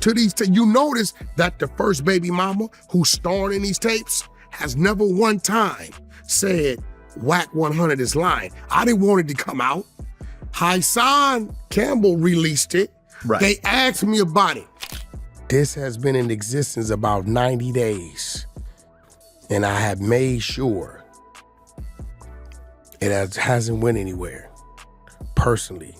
to these you notice that the first baby mama who's starring in these tapes has never one time said Wack100 is lying. I didn't want it to come out. Hassan Campbell released it. Right. They asked me about it. This has been in existence about 90 days. And I have made sure it hasn't went anywhere, personally.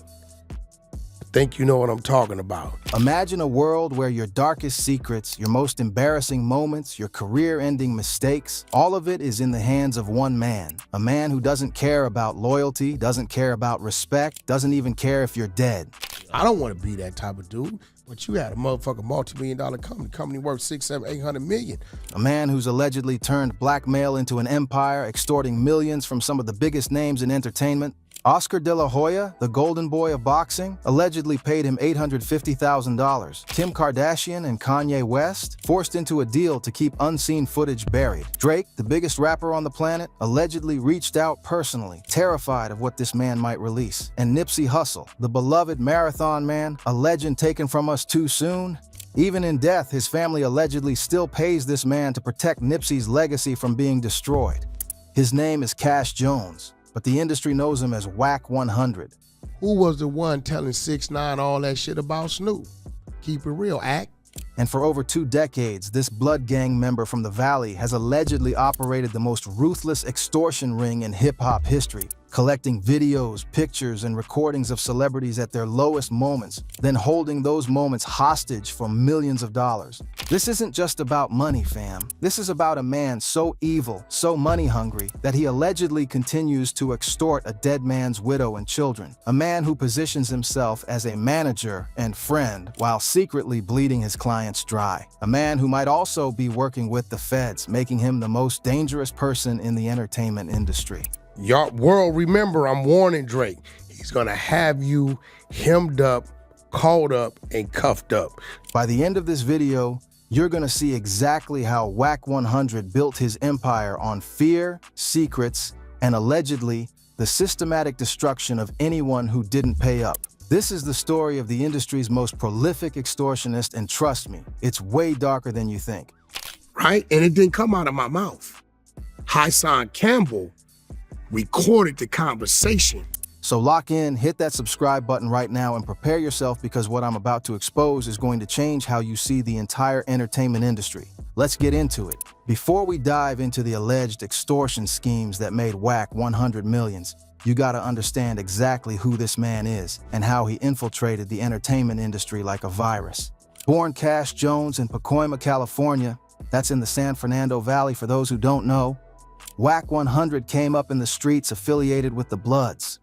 I think you know what I'm talking about. Imagine a world where your darkest secrets, your most embarrassing moments, your career-ending mistakes, all of it is in the hands of one man. A man who doesn't care about loyalty, doesn't care about respect, doesn't even care if you're dead. I don't want to be that type of dude, but you had a motherfucking multi-million-dollar company worth 600, 700, 800 million. A man who's allegedly turned blackmail into an empire, extorting millions from some of the biggest names in entertainment. Oscar de la Hoya, the golden boy of boxing, allegedly paid him $850,000. Kim Kardashian and Kanye West forced into a deal to keep unseen footage buried. Drake, the biggest rapper on the planet, allegedly reached out personally, terrified of what this man might release. And Nipsey Hustle, the beloved marathon man, a legend taken from us too soon. Even in death, his family allegedly still pays this man to protect Nipsey's legacy from being destroyed. His name is Cash Jones, but the industry knows him as Wack100. Who was the one telling 6ix9ine all that shit about Snoop? Keep it real, act. And for over 2 decades, this blood gang member from the Valley has allegedly operated the most ruthless extortion ring in hip-hop history, collecting videos, pictures, and recordings of celebrities at their lowest moments, then holding those moments hostage for millions of dollars. This isn't just about money, fam. This is about a man so evil, so money-hungry, that he allegedly continues to extort a dead man's widow and children. A man who positions himself as a manager and friend while secretly bleeding his clients dry. A man who might also be working with the feds, making him the most dangerous person in the entertainment industry. Y'all world, remember, I'm warning Drake. He's gonna have you hemmed up, called up, and cuffed up. By the end of this video, you're gonna see exactly how Wack100 built his empire on fear, secrets, and allegedly the systematic destruction of anyone who didn't pay up. This is the story of the industry's most prolific extortionist, and trust me, it's way darker than you think. Right? And it didn't come out of my mouth. Hassan Campbell recorded the conversation. So lock in, hit that subscribe button right now, and prepare yourself, because what I'm about to expose is going to change how you see the entire entertainment industry. Let's get into it. Before we dive into the alleged extortion schemes that made Wack100 millions, you gotta understand exactly who this man is and how he infiltrated the entertainment industry like a virus. Born Cash Jones in Pacoima, California, that's in the San Fernando Valley for those who don't know, Wack100 came up in the streets affiliated with the Bloods.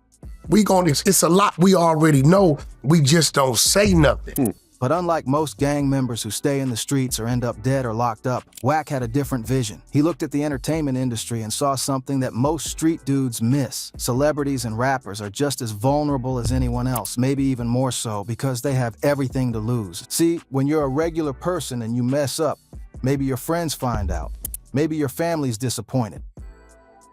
It's a lot we already know, we just don't say nothing. But unlike most gang members who stay in the streets or end up dead or locked up, Wack had a different vision. He looked at the entertainment industry and saw something that most street dudes miss. Celebrities and rappers are just as vulnerable as anyone else, maybe even more so, because they have everything to lose. See, when you're a regular person and you mess up, maybe your friends find out, maybe your family's disappointed.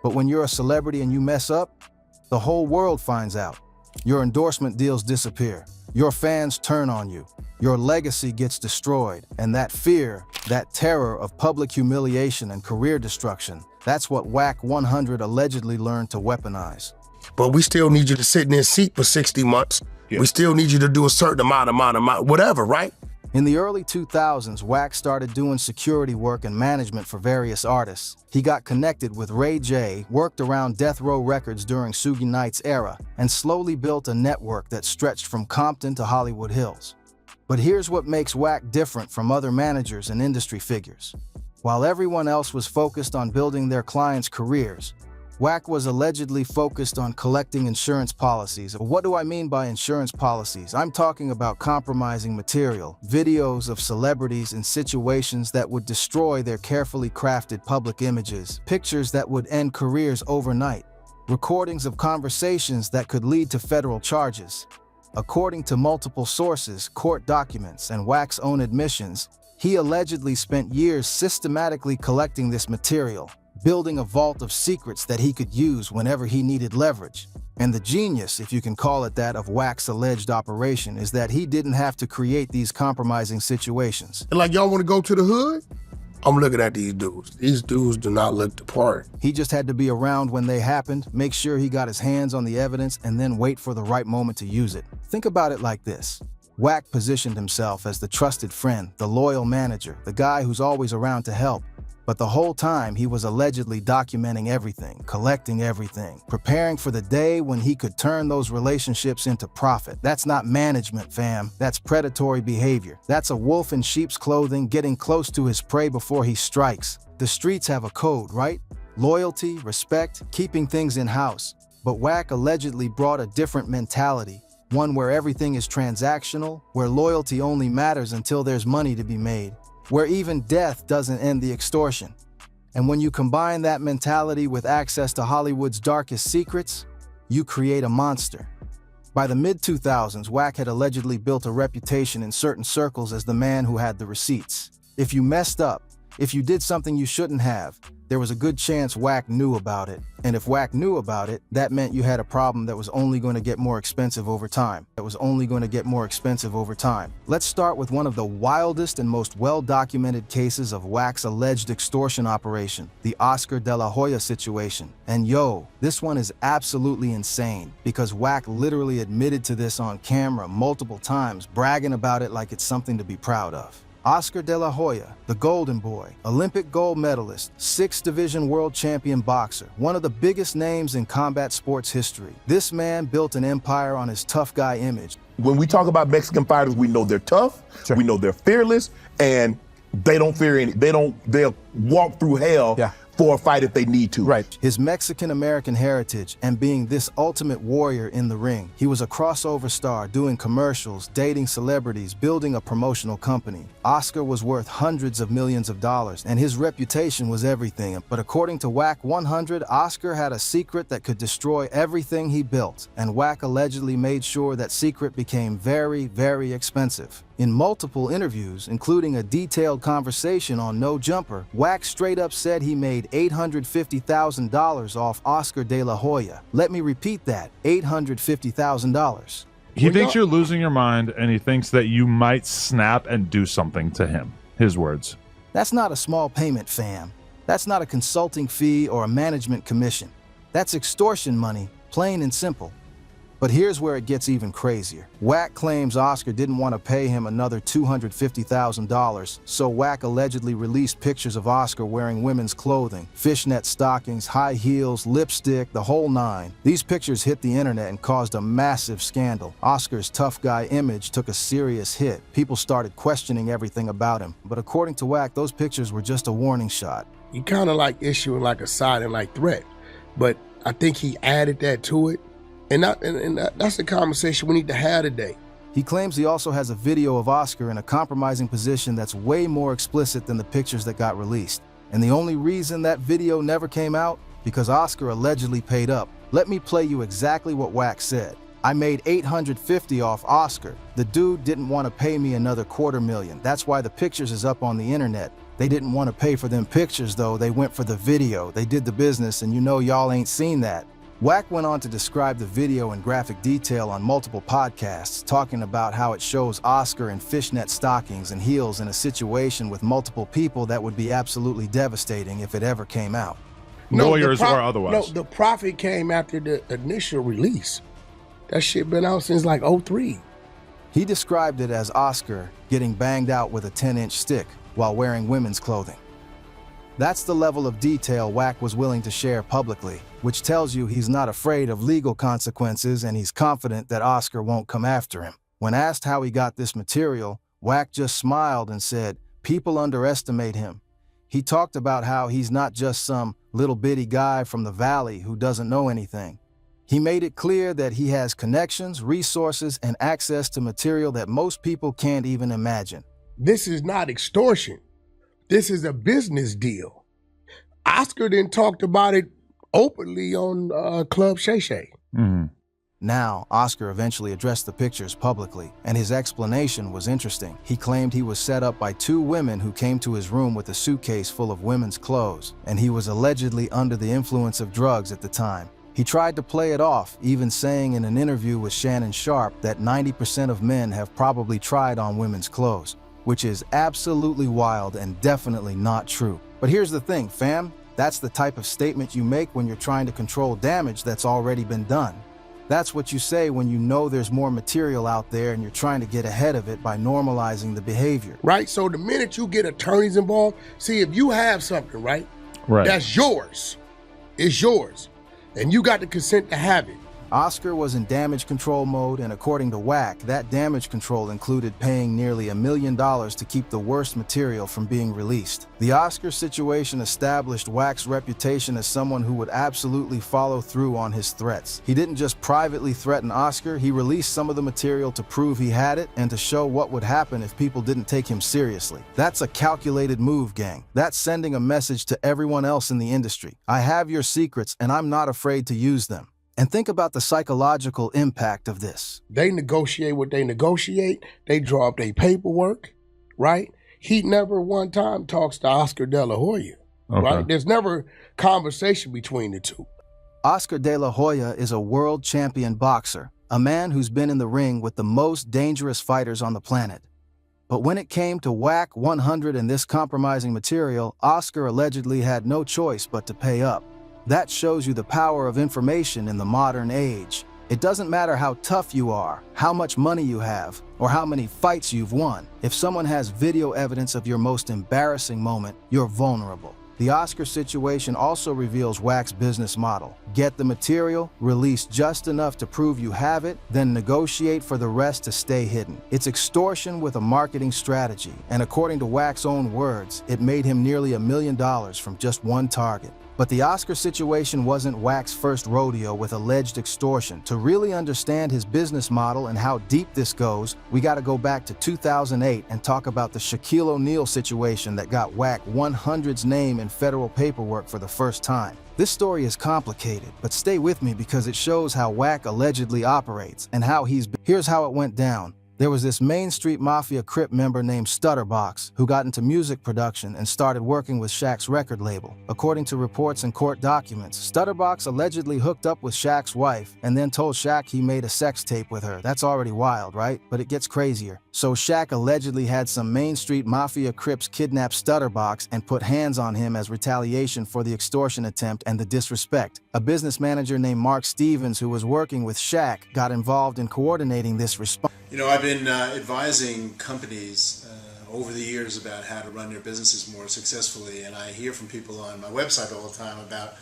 But when you're a celebrity and you mess up, the whole world finds out. Your endorsement deals disappear. Your fans turn on you. Your legacy gets destroyed. And that fear, that terror of public humiliation and career destruction, that's what Wack100 allegedly learned to weaponize. But we still need you to sit in this seat for 60 months. Yeah. We still need you to do a certain amount, whatever, right? In the early 2000s, Wack started doing security work and management for various artists. He got connected with Ray J, worked around Death Row Records during Suge Knight's era, and slowly built a network that stretched from Compton to Hollywood Hills. But here's what makes Wack different from other managers and industry figures. While everyone else was focused on building their clients' careers, Wack was allegedly focused on collecting insurance policies. What do I mean by insurance policies? I'm talking about compromising material, videos of celebrities in situations that would destroy their carefully crafted public images, pictures that would end careers overnight, recordings of conversations that could lead to federal charges. According to multiple sources, court documents, and Wack's own admissions, he allegedly spent years systematically collecting this material, building a vault of secrets that he could use whenever he needed leverage. And the genius, if you can call it that, of Wack's alleged operation is that he didn't have to create these compromising situations. And like, y'all want to go to the hood? I'm looking at these dudes. These dudes do not look the part. He just had to be around when they happened, make sure he got his hands on the evidence, and then wait for the right moment to use it. Think about it like this. Wack positioned himself as the trusted friend, the loyal manager, the guy who's always around to help. But the whole time, he was allegedly documenting everything, collecting everything, preparing for the day when he could turn those relationships into profit. That's not management, fam. That's predatory behavior. That's a wolf in sheep's clothing getting close to his prey before he strikes. The streets have a code, right? Loyalty, respect, keeping things in-house. But Wack allegedly brought a different mentality, one where everything is transactional, where loyalty only matters until there's money to be made, where even death doesn't end the extortion. And when you combine that mentality with access to Hollywood's darkest secrets, you create a monster. By the mid-2000s, Wack had allegedly built a reputation in certain circles as the man who had the receipts. If you messed up, if you did something you shouldn't have, there was a good chance Wack knew about it. And if Wack knew about it, that meant you had a problem that was only going to get more expensive over time. Let's start with one of the wildest and most well-documented cases of Wack's alleged extortion operation, the Oscar de la Hoya situation. And yo, this one is absolutely insane, because Wack literally admitted to this on camera multiple times, bragging about it like it's something to be proud of. Oscar de la Hoya, the Golden Boy, Olympic gold medalist, 6th Division world champion boxer, one of the biggest names in combat sports history. This man built an empire on his tough guy image. When we talk about Mexican fighters, we know they're tough, Sure. we know they're fearless, and they don't fear any, they'll walk through hell for a fight if they need to. Right. His Mexican-American heritage and being this ultimate warrior in the ring. He was a crossover star doing commercials, dating celebrities, building a promotional company. Oscar was worth hundreds of millions of dollars, and his reputation was everything. But according to Wack100, Oscar had a secret that could destroy everything he built, and Wack allegedly made sure that secret became very, very expensive. In multiple interviews, including a detailed conversation on No Jumper, Wack straight up said he made $850,000 off Oscar de la Hoya. Let me repeat that, $850,000. He thinks you're losing your mind, and he thinks that you might snap and do something to him. His words. That's not a small payment, fam. That's not a consulting fee or a management commission. That's extortion money, plain and simple. But here's where it gets even crazier. Wack claims Oscar didn't want to pay him another $250,000, so Wack allegedly released pictures of Oscar wearing women's clothing, fishnet stockings, high heels, lipstick, the whole nine. These pictures hit the internet and caused a massive scandal. Oscar's tough guy image took a serious hit. People started questioning everything about him. But according to Wack, those pictures were just a warning shot. You kind of like issuing like a silent like threat, but I think he added that to it. And that's the conversation we need to have today. He claims he also has a video of Oscar in a compromising position that's way more explicit than the pictures that got released. And the only reason that video never came out? Because Oscar allegedly paid up. Let me play you exactly what Wack said. I made $850,000 off Oscar. The dude didn't want to pay me another $250,000. That's why the pictures is up on the internet. They didn't want to pay for them pictures though, they went for the video. They did the business, and you know y'all ain't seen that. Wack went on to describe the video in graphic detail on multiple podcasts, talking about how it shows Oscar in fishnet stockings and heels in a situation with multiple people that would be absolutely devastating if it ever came out. Lawyers or otherwise. No, the profit came after the initial release. That shit been out since like '03. He described it as Oscar getting banged out with a 10-inch stick while wearing women's clothing. That's the level of detail Wack was willing to share publicly, which tells you he's not afraid of legal consequences and he's confident that Oscar won't come after him. When asked how he got this material, Wack just smiled and said, "People underestimate him." He talked about how he's not just some little bitty guy from the valley who doesn't know anything. He made it clear that he has connections, resources, and access to material that most people can't even imagine. This is not extortion. This is a business deal. Oscar then talked about it openly on Club Shay Shay. Mm-hmm. Now, Oscar eventually addressed the pictures publicly, and his explanation was interesting. He claimed he was set up by two women who came to his room with a suitcase full of women's clothes, and he was allegedly under the influence of drugs at the time. He tried to play it off, even saying in an interview with Shannon Sharpe that 90% of men have probably tried on women's clothes, which is absolutely wild and definitely not true. But here's the thing, fam. That's the type of statement you make when you're trying to control damage that's already been done. That's what you say when you know there's more material out there and you're trying to get ahead of it by normalizing the behavior. Right? So the minute you get attorneys involved, see, if you have something, right? That's yours. It's yours. And you got the consent to have it. Oscar was in damage control mode, and according to Wack, that damage control included paying nearly $1 million to keep the worst material from being released. The Oscar situation established Wack's reputation as someone who would absolutely follow through on his threats. He didn't just privately threaten Oscar, he released some of the material to prove he had it and to show what would happen if people didn't take him seriously. That's a calculated move, gang. That's sending a message to everyone else in the industry. I have your secrets, and I'm not afraid to use them. And think about the psychological impact of this. They negotiate what they negotiate. They draw up their paperwork, right? He never one time talks to Oscar De La Hoya, right? There's never conversation between the two. Oscar De La Hoya is a world champion boxer, a man who's been in the ring with the most dangerous fighters on the planet. But when it came to Wack100 and this compromising material, Oscar allegedly had no choice but to pay up. That shows you the power of information in the modern age. It doesn't matter how tough you are, how much money you have, or how many fights you've won. If someone has video evidence of your most embarrassing moment, you're vulnerable. The Oscar situation also reveals Wack's business model. Get the material, release just enough to prove you have it, then negotiate for the rest to stay hidden. It's extortion with a marketing strategy, and according to Wack's own words, it made him nearly $1 million from just one target. But the Oscar situation wasn't Wack's first rodeo with alleged extortion. To really understand his business model and how deep this goes, we gotta go back to 2008 and talk about the Shaquille O'Neal situation that got Wack100's name in federal paperwork for the first time. This story is complicated, but stay with me because it shows how Wack allegedly operates and how Here's how it went down. There was this Main Street Mafia Crip member named Stutterbox who got into music production and started working with Shaq's record label. According to reports and court documents, Stutterbox allegedly hooked up with Shaq's wife and then told Shaq he made a sex tape with her. That's already wild, right? But it gets crazier. So Shaq allegedly had some Main Street Mafia Crips kidnap Stutterbox and put hands on him as retaliation for the extortion attempt and the disrespect. A business manager named Mark Stevens, who was working with Shaq, got involved in coordinating this response. You know, I've been advising companies over the years about how to run their businesses more successfully, and I hear from people on my website all the time about.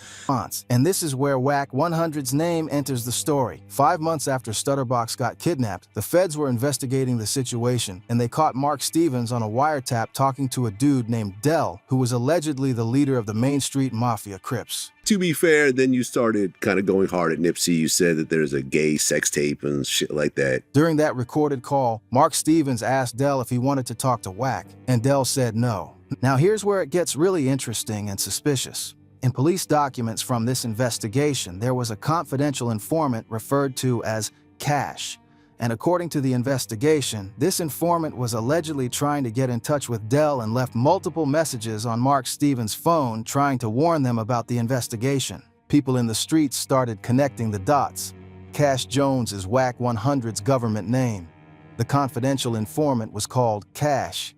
And this is where Wack100's name enters the story. 5 months after Stutterbox got kidnapped, the feds were investigating the situation, and they caught Mark Stevens on a wiretap talking to a dude named Dell, who was allegedly the leader of the Main Street Mafia Crips. To be fair, then you started kind of going hard at Nipsey. You said that there's a gay sex tape and shit like that. During that recorded call, Mark Stevens asked Dell if he wanted to talk to Wack, and Dell said no. Now here's where it gets really interesting and suspicious. In police documents from this investigation, there was a confidential informant referred to as Cash. And according to the investigation, this informant was allegedly trying to get in touch with Dell and left multiple messages on Mark Stevens' phone trying to warn them about the investigation. People in the streets started connecting the dots. Cash Jones is Wack100's government name. The confidential informant was called Cash.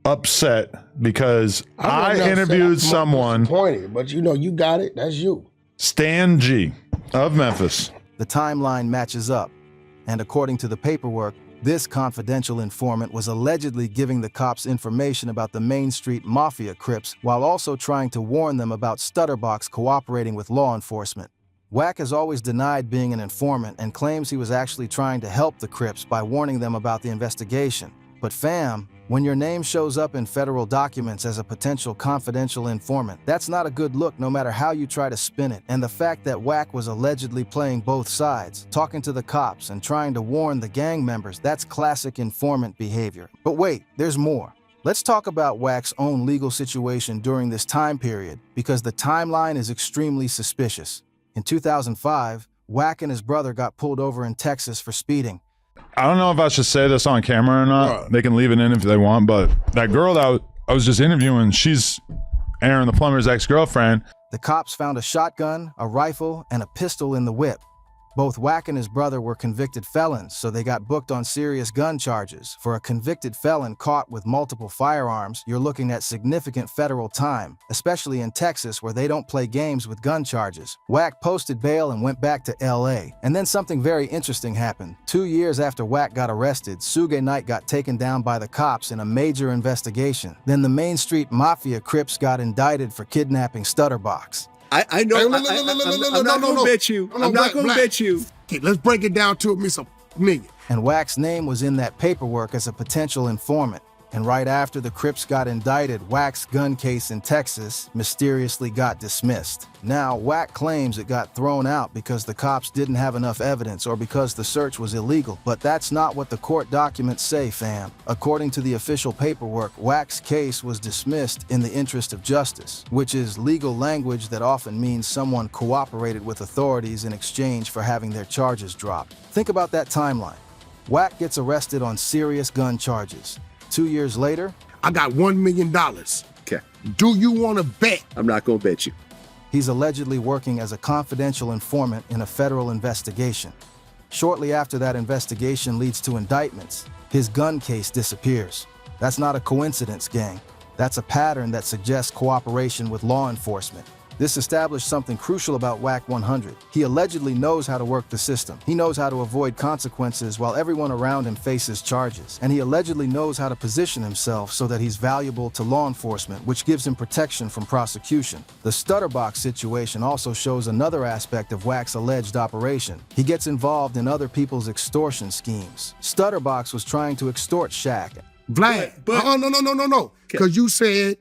Upset because I interviewed someone. Disappointed, but you know, you got it. That's you. Stan G of Memphis. The timeline matches up. And according to the paperwork, this confidential informant was allegedly giving the cops information about the Main Street Mafia Crips while also trying to warn them about Stutterbox cooperating with law enforcement. Wack has always denied being an informant and claims he was actually trying to help the Crips by warning them about the investigation. But fam, when your name shows up in federal documents as a potential confidential informant, that's not a good look no matter how you try to spin it. And the fact that Wack was allegedly playing both sides, talking to the cops and trying to warn the gang members, that's classic informant behavior. But wait, there's more. Let's talk about Wack's own legal situation during this time period, because the timeline is extremely suspicious. In 2005, Wack and his brother got pulled over in Texas for speeding. I don't know if I should say this on camera or not. Right. They can leave it in if they want, but that girl that I was just interviewing, she's Aaron the plumber's ex-girlfriend. The cops found a shotgun, a rifle, and a pistol in the whip. Both Wack and his brother were convicted felons, so they got booked on serious gun charges. For a convicted felon caught with multiple firearms, you're looking at significant federal time, especially in Texas where they don't play games with gun charges. Wack posted bail and went back to LA. And then something very interesting happened. 2 years after Wack got arrested, Suge Knight got taken down by the cops in a major investigation. Then the Main Street Mafia Crips got indicted for kidnapping Stutterbox. I know. I'm not gonna bet you. I'm not gonna bet you. Okay, let's break it down to me some nigga. And Wack's name was in that paperwork as a potential informant. And right after the Crips got indicted, Wack's gun case in Texas mysteriously got dismissed. Now, Wack claims it got thrown out because the cops didn't have enough evidence or because the search was illegal. But that's not what the court documents say, fam. According to the official paperwork, Wack's case was dismissed in the interest of justice, which is legal language that often means someone cooperated with authorities in exchange for having their charges dropped. Think about that timeline. Wack gets arrested on serious gun charges. 2 years later, I got $1 million. Okay. Do you want to bet? I'm not gonna bet you. he's allegedly working as a confidential informant in a federal investigation. Shortly after that investigation leads to indictments, his gun case disappears. That's not a coincidence, gang. That's a pattern that suggests cooperation with law enforcement. This established something crucial about Wack100. He allegedly knows how to work the system. He knows how to avoid consequences while everyone around him faces charges. And he allegedly knows how to position himself so that he's valuable to law enforcement, which gives him protection from prosecution. The Stutterbox situation also shows another aspect of Wack's alleged operation. He gets involved in other people's extortion schemes. Stutterbox was trying to extort Shaq. Vlad, no. Because you said,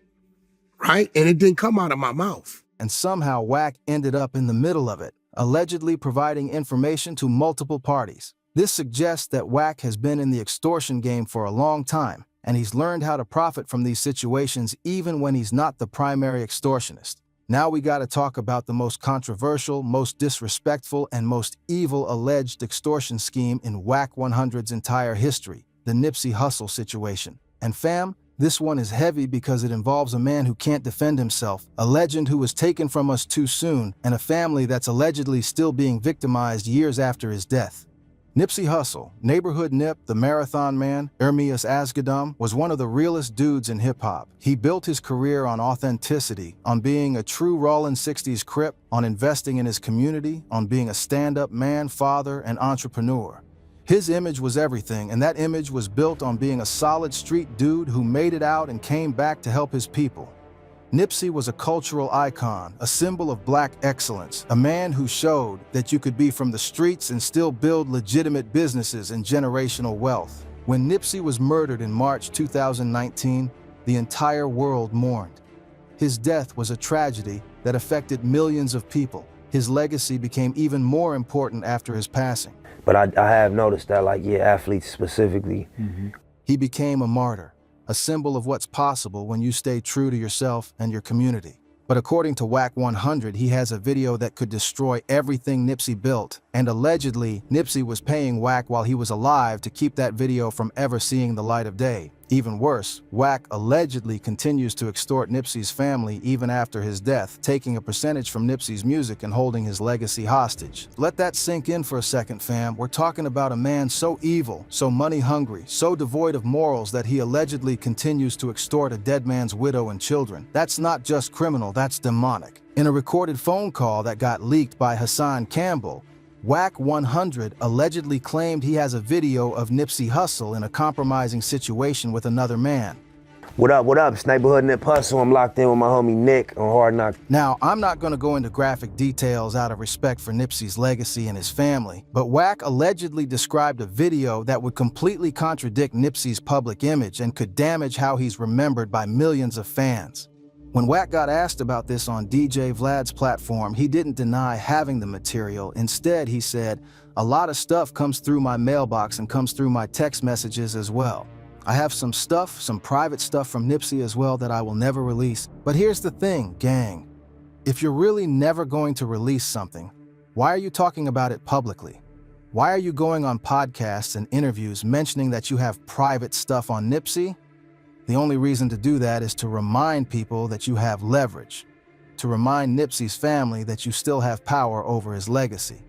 right, and it didn't come out of my mouth. And somehow Wack ended up in the middle of it, allegedly providing information to multiple parties. This suggests that Wack has been in the extortion game for a long time, and he's learned how to profit from these situations even when he's not the primary extortionist. Now we gotta talk about the most controversial, most disrespectful, and most evil alleged extortion scheme in Wack100's entire history, the Nipsey Hustle situation. And fam, this one is heavy because it involves a man who can't defend himself, a legend who was taken from us too soon, and a family that's allegedly still being victimized years after his death. Nipsey Hustle, Neighborhood Nip, the Marathon Man, Ermias Asghedom, was one of the realest dudes in hip-hop. He built his career on authenticity, on being a true Rollin' 60s Crip, on investing in his community, on being a stand-up man, father, and entrepreneur. His image was everything, and that image was built on being a solid street dude who made it out and came back to help his people. Nipsey was a cultural icon, a symbol of black excellence, a man who showed that you could be from the streets and still build legitimate businesses and generational wealth. When Nipsey was murdered in March 2019, the entire world mourned. His death was a tragedy that affected millions of people. His legacy became even more important after his passing. But I have noticed that, athletes specifically. He became a martyr, a symbol of what's possible when you stay true to yourself and your community. But according to Wack100, he has a video that could destroy everything Nipsey built. And allegedly, Nipsey was paying Wack while he was alive to keep that video from ever seeing the light of day. Even worse, Wack allegedly continues to extort Nipsey's family even after his death, taking a percentage from Nipsey's music and holding his legacy hostage. Let that sink in for a second, fam. We're talking about a man so evil, so money-hungry, so devoid of morals that he allegedly continues to extort a dead man's widow and children. That's not just criminal, that's demonic. In a recorded phone call that got leaked by Hassan Campbell, Wack100 allegedly claimed he has a video of Nipsey Hustle in a compromising situation with another man. What up? It's Neighborhood Nip Hustle. I'm locked in with my homie Nick on Hard Knock. Now, I'm not going to go into graphic details out of respect for Nipsey's legacy and his family, but Wack allegedly described a video that would completely contradict Nipsey's public image and could damage how he's remembered by millions of fans. When Wack got asked about this on DJ Vlad's platform, he didn't deny having the material. Instead, he said, "A lot of stuff comes through my mailbox and comes through my text messages as well. I have some private stuff from Nipsey as well that I will never release. But here's the thing, gang. If you're really never going to release something, Why are you talking about it publicly? Why are you going on podcasts and interviews mentioning that you have private stuff on Nipsey? The only reason to do that is to remind people that you have leverage, to remind Nipsey's family that you still have power over his legacy.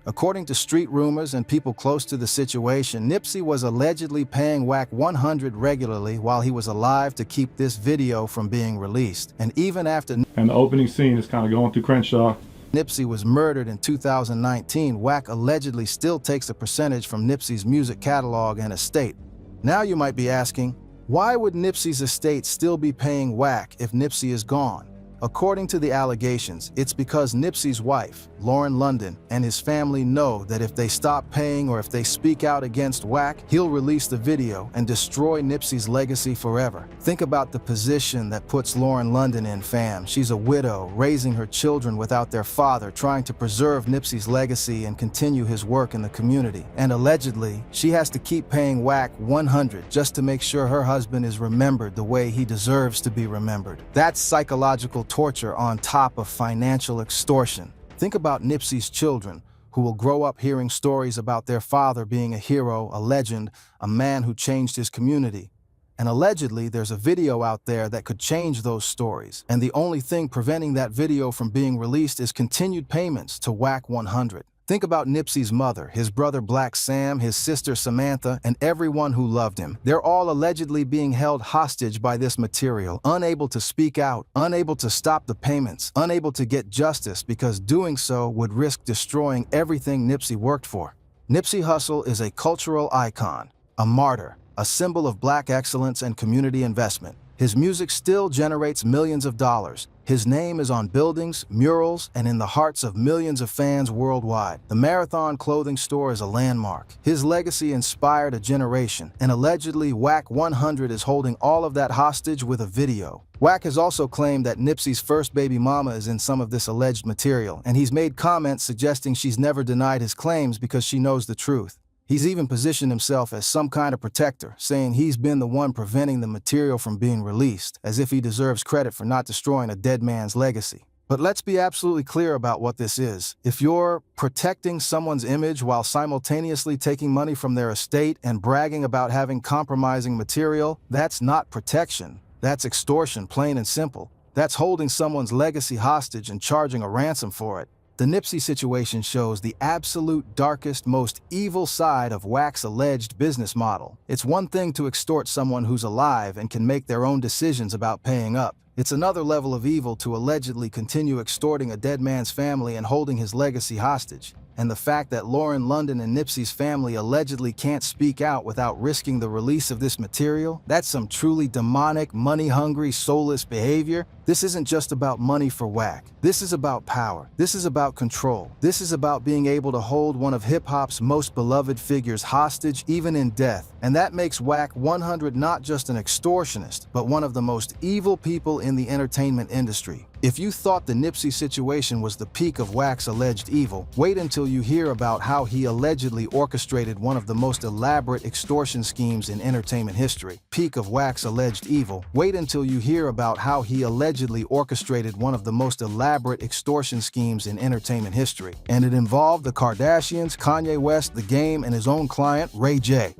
According to street rumors and people close to the situation, Nipsey was allegedly paying Wack100 regularly while he was alive to keep this video from being released. And even after and the opening scene is kind of going through Crenshaw. Nipsey was murdered in 2019, Wack allegedly still takes a percentage from Nipsey's music catalog and estate. Now you might be asking, why would Nipsey's estate still be paying Wack if Nipsey is gone? According to the allegations, it's because Nipsey's wife, Lauren London, and his family know that if they stop paying or if they speak out against Wack, he'll release the video and destroy Nipsey's legacy forever. Think about the position that puts Lauren London in, fam. She's a widow, raising her children without their father, trying to preserve Nipsey's legacy and continue his work in the community. And allegedly, she has to keep paying Wack100 just to make sure her husband is remembered the way he deserves to be remembered. That's psychological torture on top of financial extortion. Think about Nipsey's children, who will grow up hearing stories about their father being a hero, a legend, a man who changed his community. And allegedly, there's a video out there that could change those stories. And the only thing preventing that video from being released is continued payments to Wack100. Think about Nipsey's mother, his brother Black Sam, his sister Samantha, and everyone who loved him. They're all allegedly being held hostage by this material, unable to speak out, unable to stop the payments, unable to get justice because doing so would risk destroying everything Nipsey worked for. Nipsey Hustle is a cultural icon, a martyr, a symbol of Black excellence and community investment. His music still generates millions of dollars. His name is on buildings, murals, and in the hearts of millions of fans worldwide. The Marathon clothing store is a landmark. His legacy inspired a generation, and allegedly Wack100 is holding all of that hostage with a video. Wack has also claimed that Nipsey's first baby mama is in some of this alleged material, and he's made comments suggesting she's never denied his claims because she knows the truth. He's even positioned himself as some kind of protector, saying he's been the one preventing the material from being released, as if he deserves credit for not destroying a dead man's legacy. But let's be absolutely clear about what this is. If you're protecting someone's image while simultaneously taking money from their estate and bragging about having compromising material, that's not protection. That's extortion, plain and simple. That's holding someone's legacy hostage and charging a ransom for it. The Nipsey situation shows the absolute darkest, most evil side of Wack's alleged business model. It's one thing to extort someone who's alive and can make their own decisions about paying up. It's another level of evil to allegedly continue extorting a dead man's family and holding his legacy hostage. And the fact that Lauren London and Nipsey's family allegedly can't speak out without risking the release of this material, that's some truly demonic, money-hungry, soulless behavior. This isn't just about money for Wack. This is about power. This is about control. This is about being able to hold one of hip-hop's most beloved figures hostage even in death. And that makes Wack100 not just an extortionist, but one of the most evil people in the entertainment industry. If you thought the Nipsey situation was the peak of Wack's alleged evil, wait until you hear about how he allegedly orchestrated one of the most elaborate extortion schemes in entertainment history. Peak of Wack's alleged evil. Wait until you hear about how he allegedly orchestrated one of the most elaborate extortion schemes in entertainment history. And it involved the Kardashians, Kanye West, The Game, and his own client, Ray J.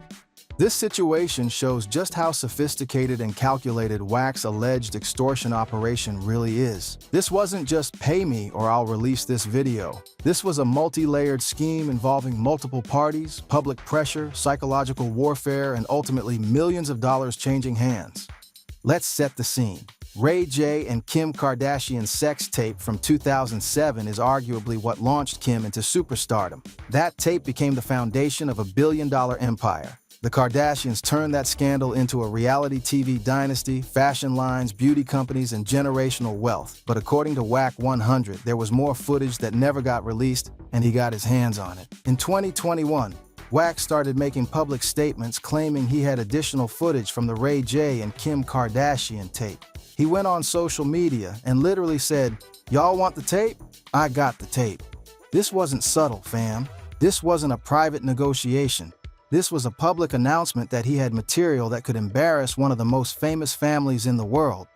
This situation shows just how sophisticated and calculated Wack's alleged extortion operation really is. This wasn't just pay me or I'll release this video. This was a multi-layered scheme involving multiple parties, public pressure, psychological warfare, and ultimately millions of dollars changing hands. Let's set the scene. Ray J and Kim Kardashian's sex tape from 2007 is arguably what launched Kim into superstardom. That tape became the foundation of a billion-dollar empire. The Kardashians turned that scandal into a reality TV dynasty, fashion lines, beauty companies, and generational wealth. But according to Wack100, there was more footage that never got released, and he got his hands on it. In 2021, Wack started making public statements claiming he had additional footage from the Ray J and Kim Kardashian tape. He went on social media and literally said, "Y'all want the tape? I got the tape." This wasn't subtle, fam. This wasn't a private negotiation. This was a public announcement that he had material that could embarrass one of the most famous families in the world.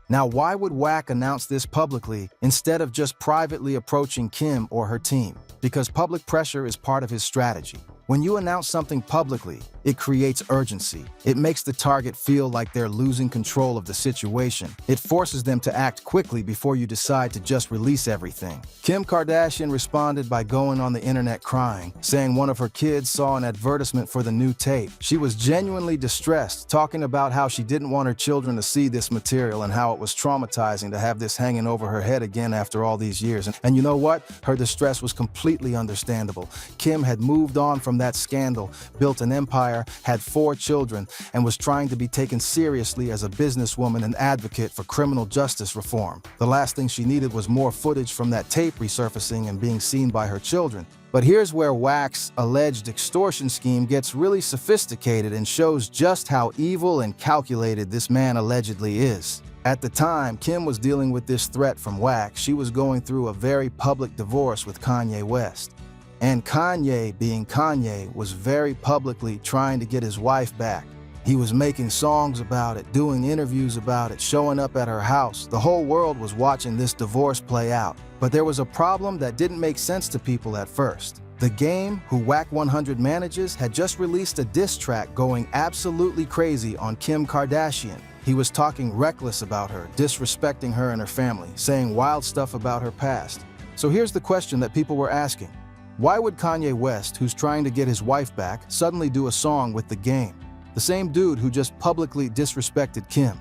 Now, why would Wack announce this publicly instead of just privately approaching Kim or her team? Because public pressure is part of his strategy. When you announce something publicly, it creates urgency. It makes the target feel like they're losing control of the situation. It forces them to act quickly before you decide to just release everything. Kim Kardashian responded by going on the internet crying, saying one of her kids saw an advertisement for the new tape. She was genuinely distressed, talking about how she didn't want her children to see this material and how it was traumatizing to have this hanging over her head again after all these years. And you know what? Her distress was completely understandable. Kim had moved on from that scandal, built an empire, had 4 children, and was trying to be taken seriously as a businesswoman and advocate for criminal justice reform. The last thing she needed was more footage from that tape resurfacing and being seen by her children. But here's where Wack's alleged extortion scheme gets really sophisticated and shows just how evil and calculated this man allegedly is. At the time Kim was dealing with this threat from Wack, she was going through a very public divorce with Kanye West. And Kanye, being Kanye, was very publicly trying to get his wife back. He was making songs about it, doing interviews about it, showing up at her house. The whole world was watching this divorce play out. But there was a problem that didn't make sense to people at first. The Game, who Wack100 manages, had just released a diss track going absolutely crazy on Kim Kardashian. He was talking reckless about her, disrespecting her and her family, saying wild stuff about her past. So here's the question that people were asking. Why would Kanye West, who's trying to get his wife back, suddenly do a song with The Game? The same dude who just publicly disrespected Kim.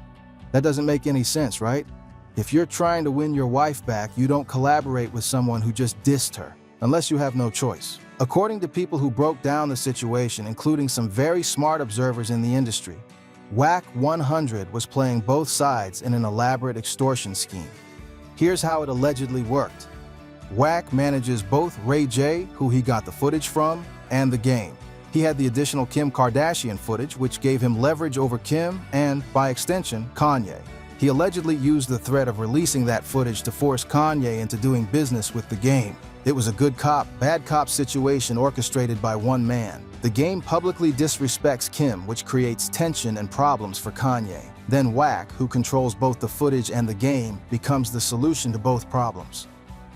That doesn't make any sense, right? If you're trying to win your wife back, you don't collaborate with someone who just dissed her, unless you have no choice. According to people who broke down the situation, including some very smart observers in the industry, Wack100 was playing both sides in an elaborate extortion scheme. Here's how it allegedly worked. Wack manages both Ray J, who he got the footage from, and The Game. He had the additional Kim Kardashian footage, which gave him leverage over Kim and, by extension, Kanye. He allegedly used the threat of releasing that footage to force Kanye into doing business with The Game. It was a good cop, bad cop situation orchestrated by one man. The Game publicly disrespects Kim, which creates tension and problems for Kanye. Then Wack, who controls both the footage and The Game, becomes the solution to both problems.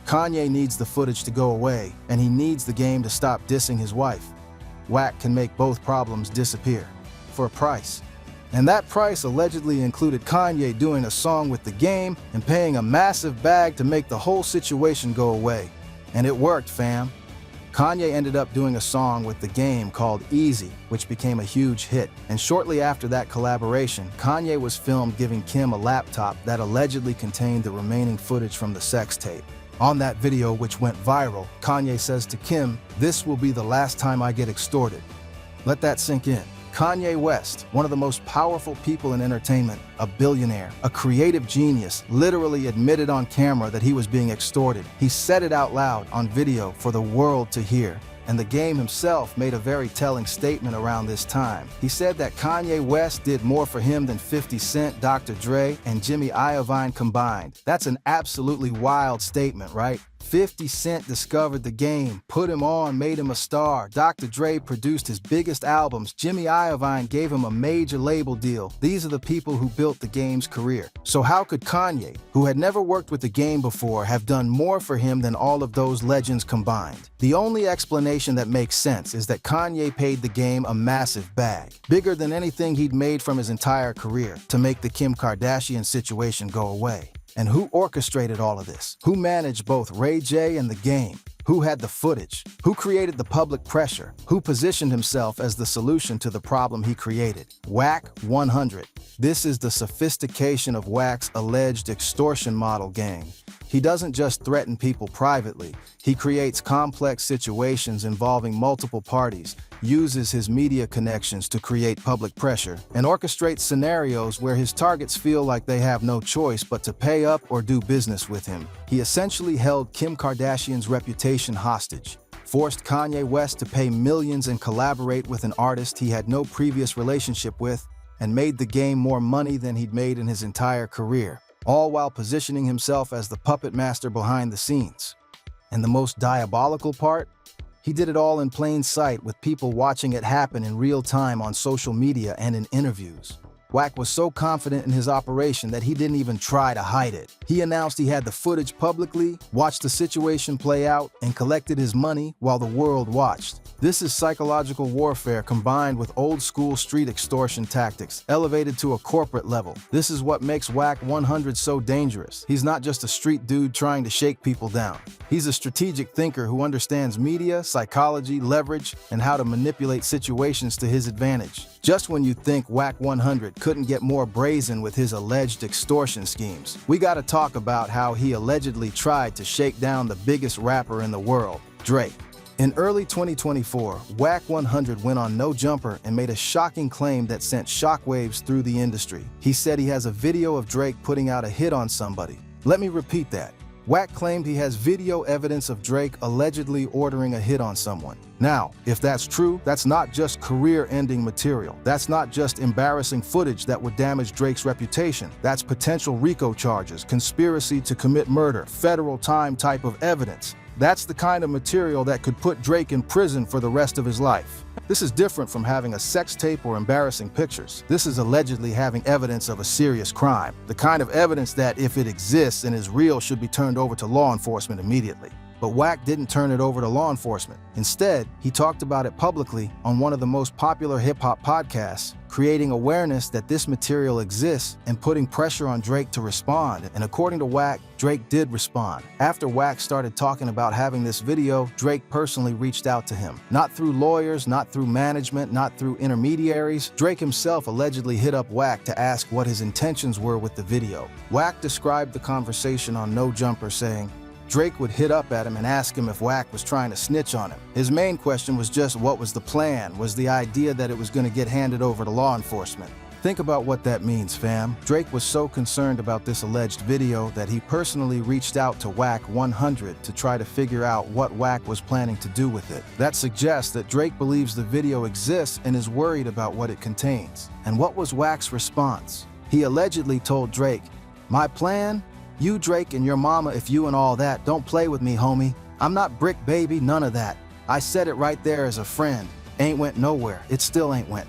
Kanye needs the footage to go away, and he needs The Game to stop dissing his wife. Wack can make both problems disappear, for a price. And that price allegedly included Kanye doing a song with The Game and paying a massive bag to make the whole situation go away. And it worked, fam. Kanye ended up doing a song with The Game called Easy, which became a huge hit. And shortly after that collaboration, Kanye was filmed giving Kim a laptop that allegedly contained the remaining footage from the sex tape. On that video, which went viral, Kanye says to Kim, "This will be the last time I get extorted." Let that sink in. Kanye West, one of the most powerful people in entertainment, a billionaire, a creative genius, literally admitted on camera that he was being extorted. He said it out loud on video for the world to hear. And The Game himself made a very telling statement around this time. He said that Kanye West did more for him than 50 Cent, Dr. Dre, and Jimmy Iovine combined. That's an absolutely wild statement, right? 50 Cent discovered The Game, put him on, made him a star. Dr. Dre produced his biggest albums. Jimmy Iovine gave him a major label deal. These are the people who built The Game's career. So how could Kanye, who had never worked with The Game before, have done more for him than all of those legends combined? The only explanation that makes sense is that Kanye paid The Game a massive bag, bigger than anything he'd made from his entire career, to make the Kim Kardashian situation go away. And who orchestrated all of this? Who managed both Ray J and The Game? Who had the footage? Who created the public pressure? Who positioned himself as the solution to the problem he created? Wack100. This is the sophistication of Wack's alleged extortion model gang. He doesn't just threaten people privately. He creates complex situations involving multiple parties, uses his media connections to create public pressure, and orchestrates scenarios where his targets feel like they have no choice but to pay up or do business with him. He essentially held Kim Kardashian's reputation hostage, forced Kanye West to pay millions and collaborate with an artist he had no previous relationship with, and made The Game more money than he'd made in his entire career, all while positioning himself as the puppet master behind the scenes. And the most diabolical part? He did it all in plain sight with people watching it happen in real time on social media and in interviews. Wack was so confident in his operation that he didn't even try to hide it. He announced he had the footage publicly, watched the situation play out, and collected his money while the world watched. This is psychological warfare combined with old-school street extortion tactics, elevated to a corporate level. This is what makes Wack100 so dangerous. He's not just a street dude trying to shake people down. He's a strategic thinker who understands media, psychology, leverage, and how to manipulate situations to his advantage. Just when you think Wack100 couldn't get more brazen with his alleged extortion schemes, we gotta talk about how he allegedly tried to shake down the biggest rapper in the world, Drake. In early 2024, Wack100 went on No Jumper and made a shocking claim that sent shockwaves through the industry. He said he has a video of Drake putting out a hit on somebody. Let me repeat that. Wack claimed he has video evidence of Drake allegedly ordering a hit on someone. Now, if that's true, that's not just career-ending material. That's not just embarrassing footage that would damage Drake's reputation. That's potential RICO charges, conspiracy to commit murder, federal time type of evidence. That's the kind of material that could put Drake in prison for the rest of his life. This is different from having a sex tape or embarrassing pictures. This is allegedly having evidence of a serious crime, the kind of evidence that, if it exists and is real, should be turned over to law enforcement immediately. But Wack didn't turn it over to law enforcement. Instead, he talked about it publicly on one of the most popular hip-hop podcasts, creating awareness that this material exists and putting pressure on Drake to respond. And according to Wack, Drake did respond. After Wack started talking about having this video, Drake personally reached out to him. Not through lawyers, not through management, not through intermediaries. Drake himself allegedly hit up Wack to ask what his intentions were with the video. Wack described the conversation on No Jumper saying, Drake would hit up at him and ask him if Wack was trying to snitch on him. His main question was just what was the plan, was the idea that it was going to get handed over to law enforcement. Think about what that means, fam. Drake was so concerned about this alleged video that he personally reached out to Wack100 to try to figure out what Wack was planning to do with it. That suggests that Drake believes the video exists and is worried about what it contains. And what was Wack's response? He allegedly told Drake, "My plan? You, Drake, and your mama, if you and all that, don't play with me, homie. I'm not brick baby, none of that. I said it right there as a friend. Ain't went nowhere. It still ain't went."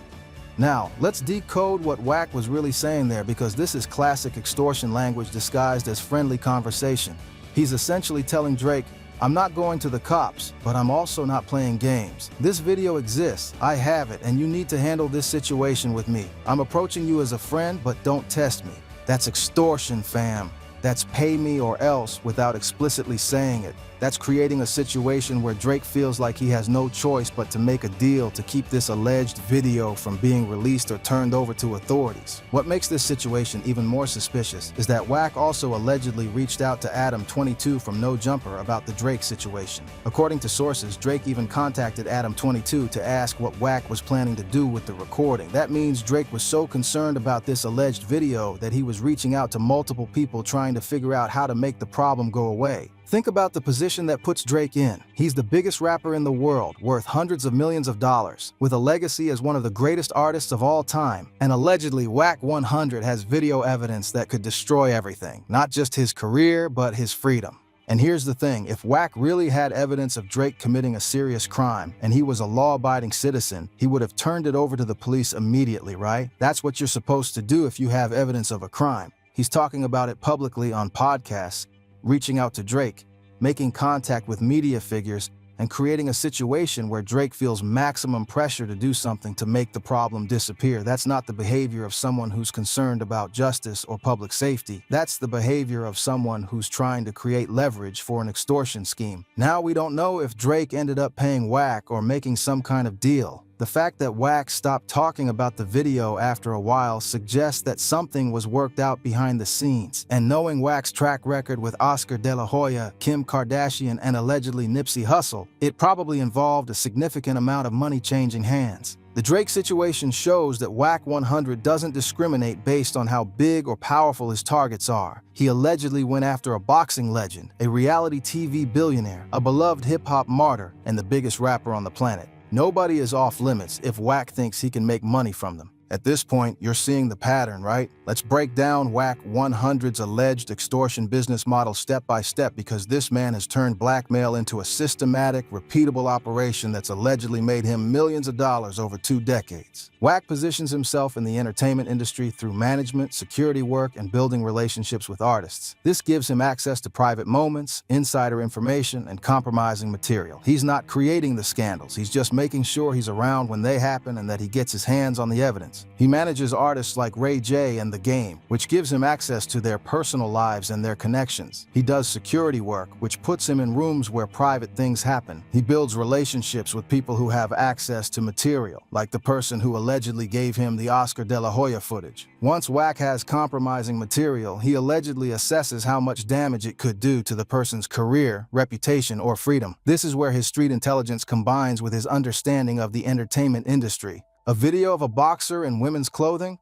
Now, let's decode what Wack was really saying there, because this is classic extortion language disguised as friendly conversation. He's essentially telling Drake, I'm not going to the cops, but I'm also not playing games. This video exists, I have it, and you need to handle this situation with me. I'm approaching you as a friend, but don't test me. That's extortion, fam. That's pay me or else without explicitly saying it. That's creating a situation where Drake feels like he has no choice but to make a deal to keep this alleged video from being released or turned over to authorities. What makes this situation even more suspicious is that Wack also allegedly reached out to Adam22 from No Jumper about the Drake situation. According to sources, Drake even contacted Adam22 to ask what Wack was planning to do with the recording. That means Drake was so concerned about this alleged video that he was reaching out to multiple people trying to figure out how to make the problem go away. Think about the position that puts Drake in. He's the biggest rapper in the world, worth hundreds of millions of dollars, with a legacy as one of the greatest artists of all time. And allegedly, Wack100 has video evidence that could destroy everything, not just his career, but his freedom. And here's the thing, if Wack really had evidence of Drake committing a serious crime, and he was a law-abiding citizen, he would have turned it over to the police immediately, right? That's what you're supposed to do if you have evidence of a crime. He's talking about it publicly on podcasts, reaching out to Drake, making contact with media figures, and creating a situation where Drake feels maximum pressure to do something to make the problem disappear. That's not the behavior of someone who's concerned about justice or public safety. That's the behavior of someone who's trying to create leverage for an extortion scheme. Now we don't know if Drake ended up paying Wack or making some kind of deal. The fact that Wack stopped talking about the video after a while suggests that something was worked out behind the scenes. And knowing Wack's track record with Oscar de la Hoya, Kim Kardashian, and allegedly Nipsey Hustle, it probably involved a significant amount of money changing hands. The Drake situation shows that Wack100 doesn't discriminate based on how big or powerful his targets are. He allegedly went after a boxing legend, a reality TV billionaire, a beloved hip-hop martyr, and the biggest rapper on the planet. Nobody is off limits if Wack thinks he can make money from them. At this point, you're seeing the pattern, right? Let's break down Wack100's alleged extortion business model step by step, because this man has turned blackmail into a systematic, repeatable operation that's allegedly made him millions of dollars over 2 decades. Wack positions himself in the entertainment industry through management, security work, and building relationships with artists. This gives him access to private moments, insider information, and compromising material. He's not creating the scandals, he's just making sure he's around when they happen and that he gets his hands on the evidence. He manages artists like Ray J and The Game, which gives him access to their personal lives and their connections. He does security work, which puts him in rooms where private things happen. He builds relationships with people who have access to material, like the person who allegedly gave him the Oscar de la Hoya footage. Once Wack has compromising material, he allegedly assesses how much damage it could do to the person's career, reputation, or freedom. This is where his street intelligence combines with his understanding of the entertainment industry. A video of a boxer in women's clothing?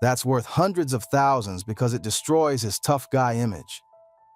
That's worth hundreds of thousands because it destroys his tough guy image.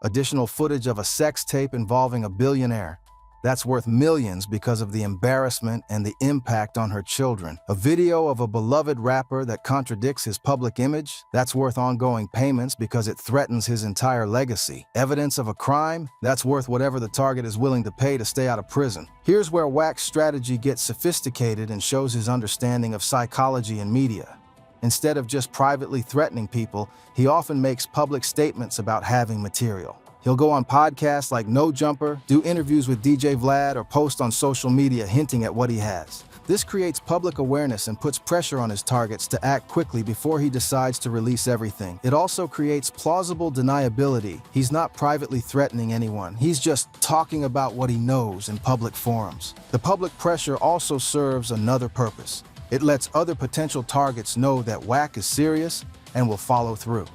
Additional footage of a sex tape involving a billionaire? That's worth millions because of the embarrassment and the impact on her children. A video of a beloved rapper that contradicts his public image? That's worth ongoing payments because it threatens his entire legacy. Evidence of a crime? That's worth whatever the target is willing to pay to stay out of prison. Here's where Wack's strategy gets sophisticated and shows his understanding of psychology and media. Instead of just privately threatening people, he often makes public statements about having material. He'll go on podcasts like No Jumper, do interviews with DJ Vlad, or post on social media hinting at what he has. This creates public awareness and puts pressure on his targets to act quickly before he decides to release everything. It also creates plausible deniability. He's not privately threatening anyone. He's just talking about what he knows in public forums. The public pressure also serves another purpose. It lets other potential targets know that Wack is serious and will follow through.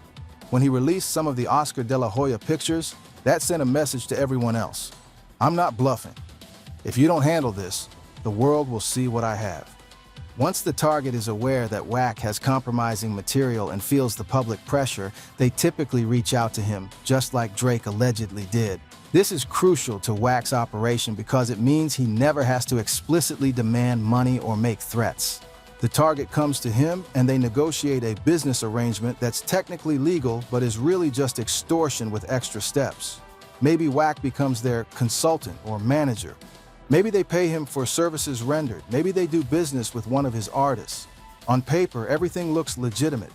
When he released some of the Oscar de la Hoya pictures, that sent a message to everyone else. I'm not bluffing. If you don't handle this, the world will see what I have. Once the target is aware that Wack has compromising material and feels the public pressure, they typically reach out to him, just like Drake allegedly did. This is crucial to Wack's operation because it means he never has to explicitly demand money or make threats. The target comes to him and they negotiate a business arrangement that's technically legal but is really just extortion with extra steps. Maybe Wack becomes their consultant or manager. Maybe they pay him for services rendered. Maybe they do business with one of his artists. On paper, everything looks legitimate.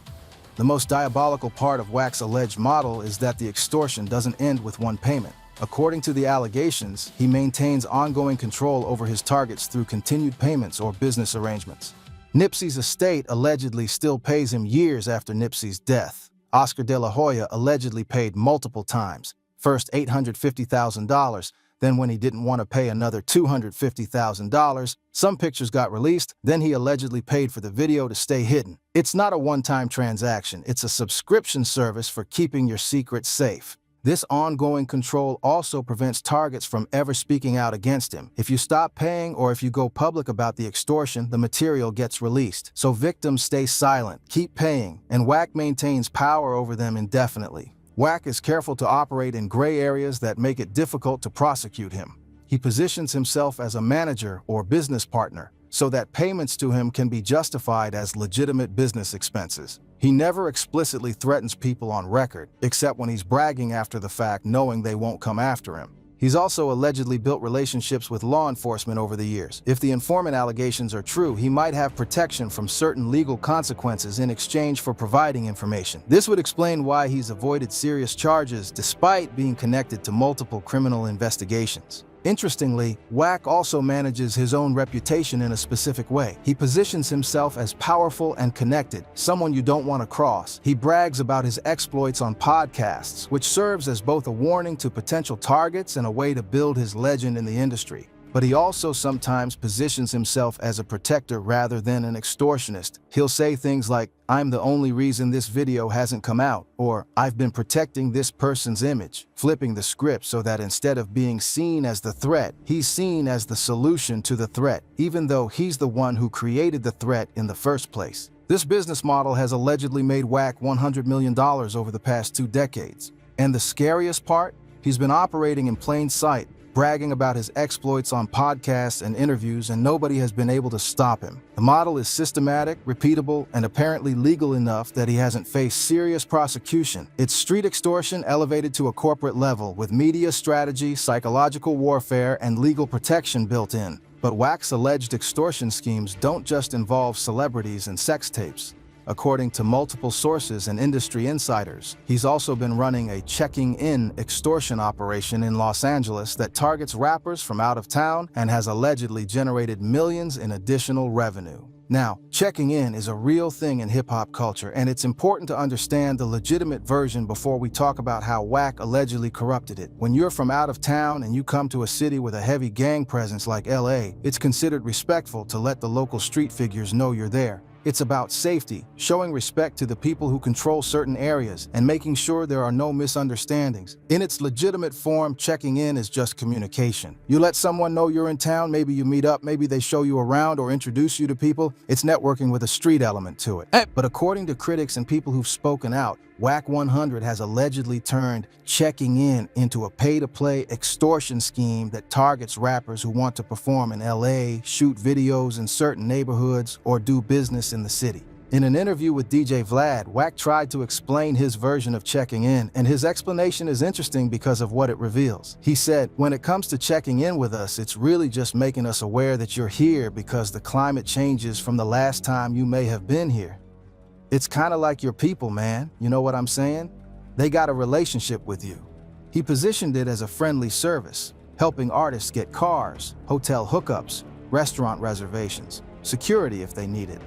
The most diabolical part of Wack's alleged model is that the extortion doesn't end with one payment. According to the allegations, he maintains ongoing control over his targets through continued payments or business arrangements. Nipsey's estate allegedly still pays him years after Nipsey's death. Oscar de la Hoya allegedly paid multiple times. First $850,000, then when he didn't want to pay another $250,000, some pictures got released, then he allegedly paid for the video to stay hidden. It's not a one-time transaction, it's a subscription service for keeping your secrets safe. This ongoing control also prevents targets from ever speaking out against him. If you stop paying or if you go public about the extortion, the material gets released. So victims stay silent, keep paying, and Wack maintains power over them indefinitely. Wack is careful to operate in gray areas that make it difficult to prosecute him. He positions himself as a manager or business partner, so that payments to him can be justified as legitimate business expenses. He never explicitly threatens people on record, except when he's bragging after the fact, knowing they won't come after him. He's also allegedly built relationships with law enforcement over the years. If the informant allegations are true, he might have protection from certain legal consequences in exchange for providing information. This would explain why he's avoided serious charges despite being connected to multiple criminal investigations. Interestingly, Wack also manages his own reputation in a specific way. He positions himself as powerful and connected, someone you don't want to cross. He brags about his exploits on podcasts, which serves as both a warning to potential targets and a way to build his legend in the industry. But he also sometimes positions himself as a protector rather than an extortionist. He'll say things like, "I'm the only reason this video hasn't come out," or "I've been protecting this person's image," flipping the script so that instead of being seen as the threat, he's seen as the solution to the threat, even though he's the one who created the threat in the first place. This business model has allegedly made Wack $100 million over the past 2 decades. And the scariest part? He's been operating in plain sight, bragging about his exploits on podcasts and interviews, and nobody has been able to stop him. The model is systematic, repeatable, and apparently legal enough that he hasn't faced serious prosecution. It's street extortion elevated to a corporate level, with media strategy, psychological warfare, and legal protection built in. But Wack's alleged extortion schemes don't just involve celebrities and sex tapes. According to multiple sources and industry insiders, he's also been running a checking-in extortion operation in Los Angeles that targets rappers from out of town and has allegedly generated millions in additional revenue. Now, checking in is a real thing in hip-hop culture, and it's important to understand the legitimate version before we talk about how Wack allegedly corrupted it. When you're from out of town and you come to a city with a heavy gang presence like LA, it's considered respectful to let the local street figures know you're there. It's about safety, showing respect to the people who control certain areas, and making sure there are no misunderstandings. In its legitimate form, checking in is just communication. You let someone know you're in town, maybe you meet up, maybe they show you around or introduce you to people. It's networking with a street element to it. But according to critics and people who've spoken out, Wack100 has allegedly turned checking in into a pay-to-play extortion scheme that targets rappers who want to perform in LA, shoot videos in certain neighborhoods, or do business in the city. In an interview with DJ Vlad, Wack tried to explain his version of checking in, and his explanation is interesting because of what it reveals. He said, "When it comes to checking in with us, it's really just making us aware that you're here because the climate changes from the last time you may have been here. It's kind of like your people, man, you know what I'm saying? They got a relationship with you." He positioned it as a friendly service, helping artists get cars, hotel hookups, restaurant reservations, security if they need it.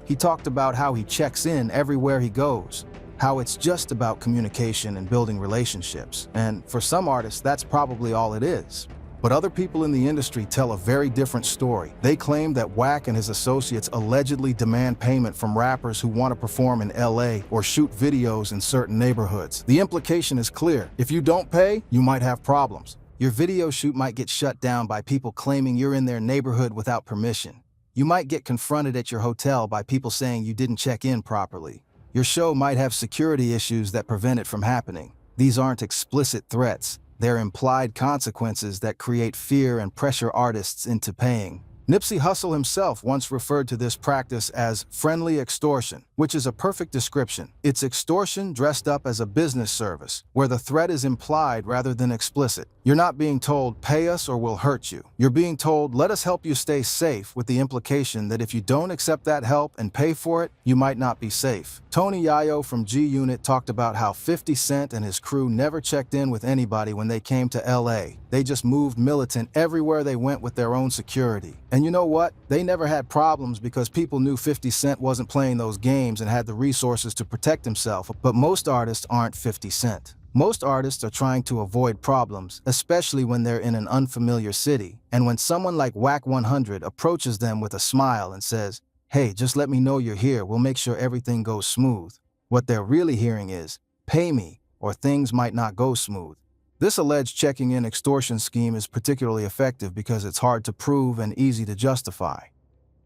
He talked about how he checks in everywhere he goes, how it's just about communication and building relationships. And for some artists, that's probably all it is. But other people in the industry tell a very different story. They claim that Wack and his associates allegedly demand payment from rappers who want to perform in LA or shoot videos in certain neighborhoods. The implication is clear. If you don't pay, you might have problems. Your video shoot might get shut down by people claiming you're in their neighborhood without permission. You might get confronted at your hotel by people saying you didn't check in properly. Your show might have security issues that prevent it from happening. These aren't explicit threats. They're implied consequences that create fear and pressure artists into paying. Nipsey Hustle himself once referred to this practice as friendly extortion, which is a perfect description. It's extortion dressed up as a business service, where the threat is implied rather than explicit. You're not being told, "Pay us or we'll hurt you." You're being told, "Let us help you stay safe," with the implication that if you don't accept that help and pay for it, you might not be safe. Tony Yayo from G Unit talked about how 50 Cent and his crew never checked in with anybody when they came to LA. They just moved militant everywhere they went with their own security. And you know what? They never had problems because people knew 50 Cent wasn't playing those games and had the resources to protect himself. But most artists aren't 50 Cent. Most artists are trying to avoid problems, especially when they're in an unfamiliar city. And when someone like Wack100 approaches them with a smile and says, "Hey, just let me know you're here, we'll make sure everything goes smooth," what they're really hearing is, "Pay me, or things might not go smooth." This alleged checking-in extortion scheme is particularly effective because it's hard to prove and easy to justify.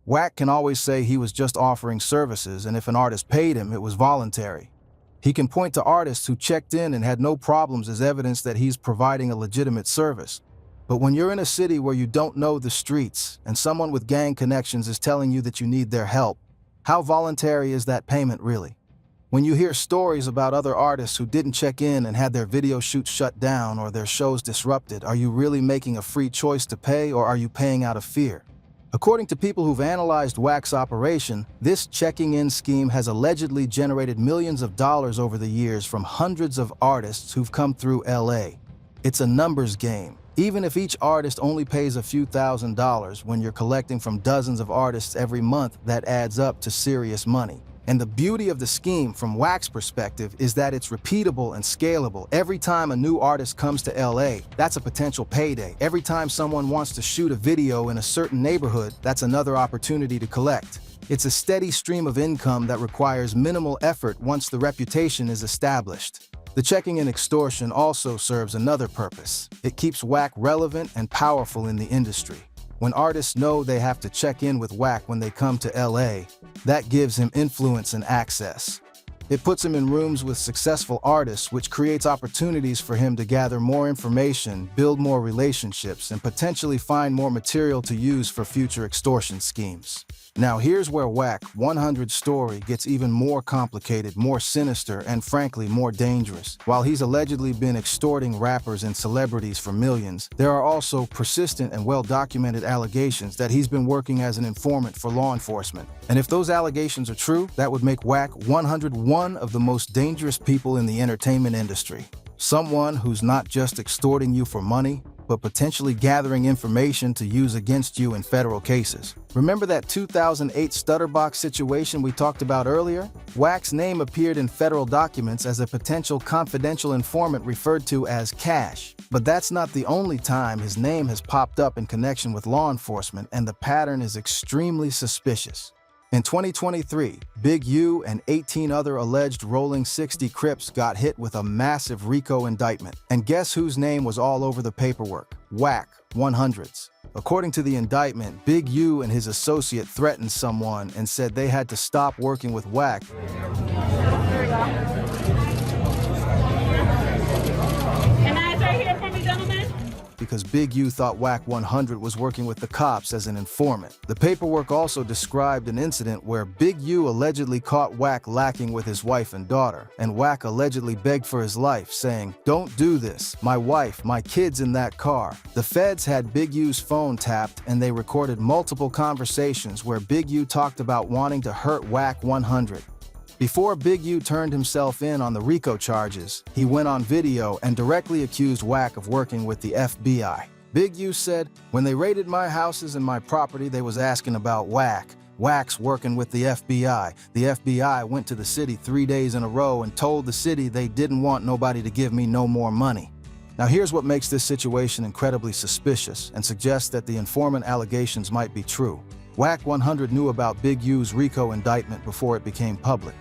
Wack can always say he was just offering services, and if an artist paid him, it was voluntary. He can point to artists who checked in and had no problems as evidence that he's providing a legitimate service. But when you're in a city where you don't know the streets, and someone with gang connections is telling you that you need their help, how voluntary is that payment really? When you hear stories about other artists who didn't check in and had their video shoots shut down or their shows disrupted, are you really making a free choice to pay, or are you paying out of fear? According to people who've analyzed Wack's operation, this checking-in scheme has allegedly generated millions of dollars over the years from hundreds of artists who've come through LA. It's a numbers game. Even if each artist only pays a few $1,000s, when you're collecting from dozens of artists every month, that adds up to serious money. And the beauty of the scheme, from Wack's perspective, is that it's repeatable and scalable. Every time a new artist comes to LA, that's a potential payday. Every time someone wants to shoot a video in a certain neighborhood, that's another opportunity to collect. It's a steady stream of income that requires minimal effort once the reputation is established. The checking-in extortion also serves another purpose. It keeps Wack relevant and powerful in the industry. When artists know they have to check in with Wack when they come to LA, that gives him influence and access. It puts him in rooms with successful artists, which creates opportunities for him to gather more information, build more relationships, and potentially find more material to use for future extortion schemes. Now here's where Wack100's story gets even more complicated, more sinister, and frankly more dangerous. While he's allegedly been extorting rappers and celebrities for millions, there are also persistent and well-documented allegations that he's been working as an informant for law enforcement. And if those allegations are true, that would make Wack100 one of the most dangerous people in the entertainment industry. Someone who's not just extorting you for money, but potentially gathering information to use against you in federal cases. Remember that 2008 Stutterbox situation we talked about earlier? Wack's name appeared in federal documents as a potential confidential informant referred to as Cash. But that's not the only time his name has popped up in connection with law enforcement, and the pattern is extremely suspicious. In 2023, Big U and 18 other alleged Rolling 60 Crips got hit with a massive RICO indictment. And guess whose name was all over the paperwork? Wack100's. According to the indictment, Big U and his associate threatened someone and said they had to stop working with Wack. Because Big U thought Wack100 was working with the cops as an informant. The paperwork also described an incident where Big U allegedly caught Wack lacking with his wife and daughter, and Wack allegedly begged for his life, saying, "Don't do this. My wife, my kids in that car." The feds had Big U's phone tapped, and they recorded multiple conversations where Big U talked about wanting to hurt Wack100. Before Big U turned himself in on the RICO charges, he went on video and directly accused Wack of working with the FBI. Big U said, "When they raided my houses and my property, they was asking about Wack. Wack's working with the FBI. The FBI went to the city 3 days in a row and told the city they didn't want nobody to give me no more money." Now here's what makes this situation incredibly suspicious and suggests that the informant allegations might be true. Wack100 knew about Big U's RICO indictment before it became public.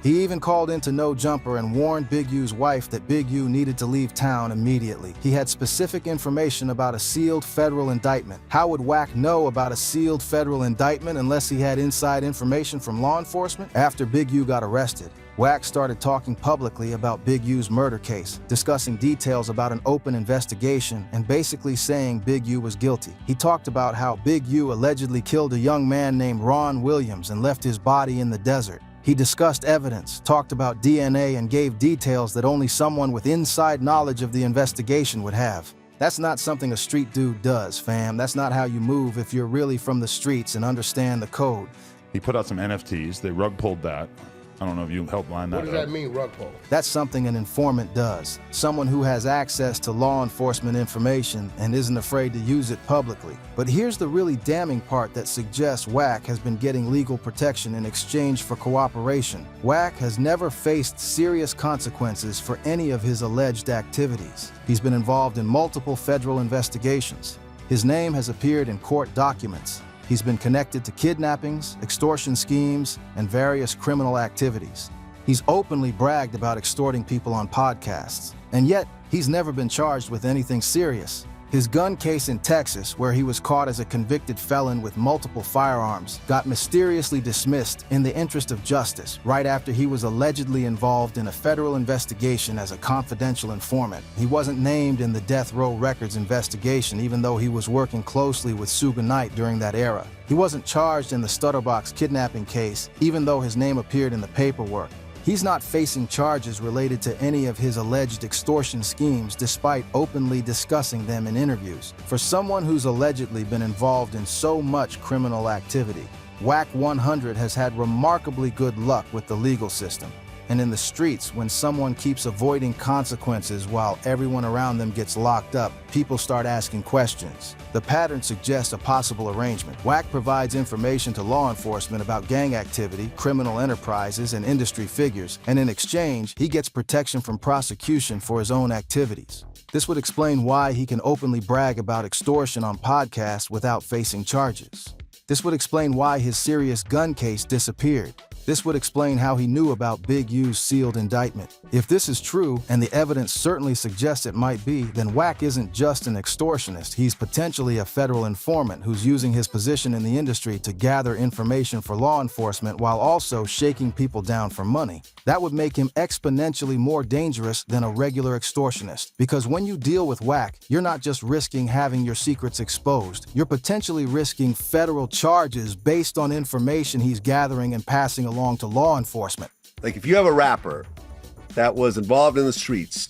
He even called into No Jumper and warned Big U's wife that Big U needed to leave town immediately. He had specific information about a sealed federal indictment. How would Wack know about a sealed federal indictment unless he had inside information from law enforcement? After Big U got arrested, Wack started talking publicly about Big U's murder case, discussing details about an open investigation and basically saying Big U was guilty. He talked about how Big U allegedly killed a young man named Ron Williams and left his body in the desert. He discussed evidence, talked about DNA, and gave details that only someone with inside knowledge of the investigation would have. That's not something a street dude does, fam. That's not how you move if you're really from the streets and understand the code. He put out some NFTs. They rug pulled that. I don't know if you helped line that up. What does that mean, rug pull? That's something an informant does. Someone who has access to law enforcement information and isn't afraid to use it publicly. But here's the really damning part that suggests Wack has been getting legal protection in exchange for cooperation. Wack has never faced serious consequences for any of his alleged activities. He's been involved in multiple federal investigations. His name has appeared in court documents. He's been connected to kidnappings, extortion schemes, and various criminal activities. He's openly bragged about extorting people on podcasts, and yet he's never been charged with anything serious. His gun case in Texas, where he was caught as a convicted felon with multiple firearms, got mysteriously dismissed in the interest of justice right after he was allegedly involved in a federal investigation as a confidential informant. He wasn't named in the Death Row Records investigation, even though he was working closely with Suge Knight during that era. He wasn't charged in the Stutterbox kidnapping case, even though his name appeared in the paperwork. He's not facing charges related to any of his alleged extortion schemes despite openly discussing them in interviews. For someone who's allegedly been involved in so much criminal activity, Wack100 has had remarkably good luck with the legal system. And in the streets, when someone keeps avoiding consequences while everyone around them gets locked up, people start asking questions. The pattern suggests a possible arrangement. Wack provides information to law enforcement about gang activity, criminal enterprises, and industry figures, and in exchange, he gets protection from prosecution for his own activities. This would explain why he can openly brag about extortion on podcasts without facing charges. This would explain why his serious gun case disappeared. This would explain how he knew about Big U's sealed indictment. If this is true, and the evidence certainly suggests it might be, then Wack isn't just an extortionist, he's potentially a federal informant who's using his position in the industry to gather information for law enforcement while also shaking people down for money. That would make him exponentially more dangerous than a regular extortionist, because when you deal with Wack, you're not just risking having your secrets exposed, you're potentially risking federal charges based on information he's gathering and passing along to law enforcement. Like if you have a rapper that was involved in the streets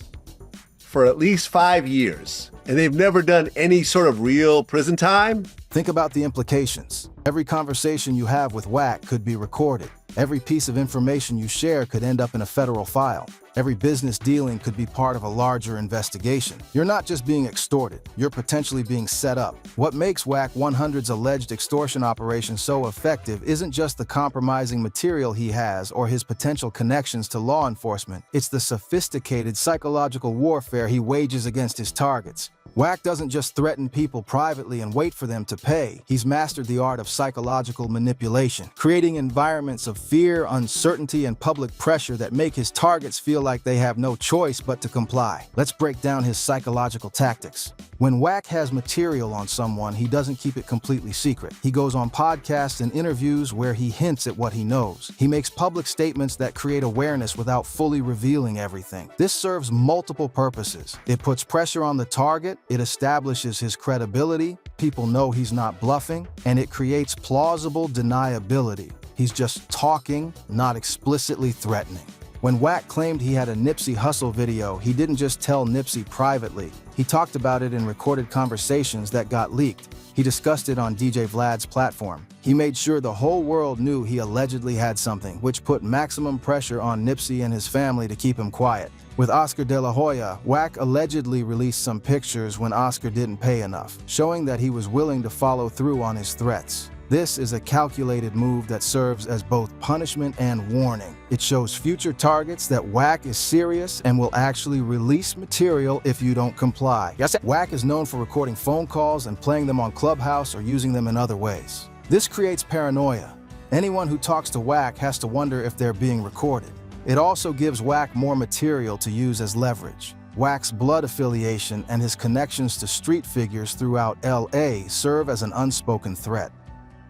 for at least 5 years and they've never done any sort of real prison time. Think about the implications. Every conversation you have with Wack could be recorded. Every piece of information you share could end up in a federal file. Every business dealing could be part of a larger investigation. You're not just being extorted, you're potentially being set up. What makes Wack100's alleged extortion operation so effective isn't just the compromising material he has or his potential connections to law enforcement, it's the sophisticated psychological warfare he wages against his targets. Wack doesn't just threaten people privately and wait for them to pay. He's mastered the art of psychological manipulation, creating environments of fear, uncertainty, and public pressure that make his targets feel like they have no choice but to comply. Let's break down his psychological tactics. When Wack has material on someone, he doesn't keep it completely secret. He goes on podcasts and interviews where he hints at what he knows. He makes public statements that create awareness without fully revealing everything. This serves multiple purposes. It puts pressure on the target, it establishes his credibility, people know he's not bluffing, and it creates plausible deniability. He's just talking, not explicitly threatening. When Wack claimed he had a Nipsey Hustle video, he didn't just tell Nipsey privately. He talked about it in recorded conversations that got leaked. He discussed it on DJ Vlad's platform. He made sure the whole world knew he allegedly had something, which put maximum pressure on Nipsey and his family to keep him quiet. With Oscar de la Hoya, Wack allegedly released some pictures when Oscar didn't pay enough, showing that he was willing to follow through on his threats. This is a calculated move that serves as both punishment and warning. It shows future targets that Wack is serious and will actually release material if you don't comply. Wack is known for recording phone calls and playing them on Clubhouse or using them in other ways. This creates paranoia. Anyone who talks to Wack has to wonder if they're being recorded. It also gives Wack more material to use as leverage. Wack's blood affiliation and his connections to street figures throughout LA serve as an unspoken threat.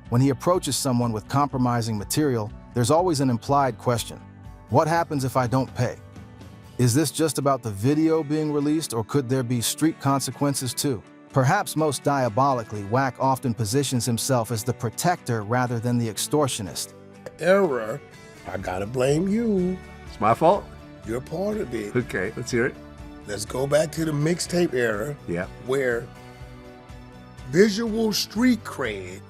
When he approaches someone with compromising material, there's always an implied question. What happens if I don't pay? Is this just about the video being released, or could there be street consequences too? Perhaps most diabolically, Wack often positions himself as the protector rather than the extortionist. Error. I gotta blame you. It's my fault? You're part of it. Okay, let's hear it. Let's go back to the mixtape era, Yeah. where visual street cred.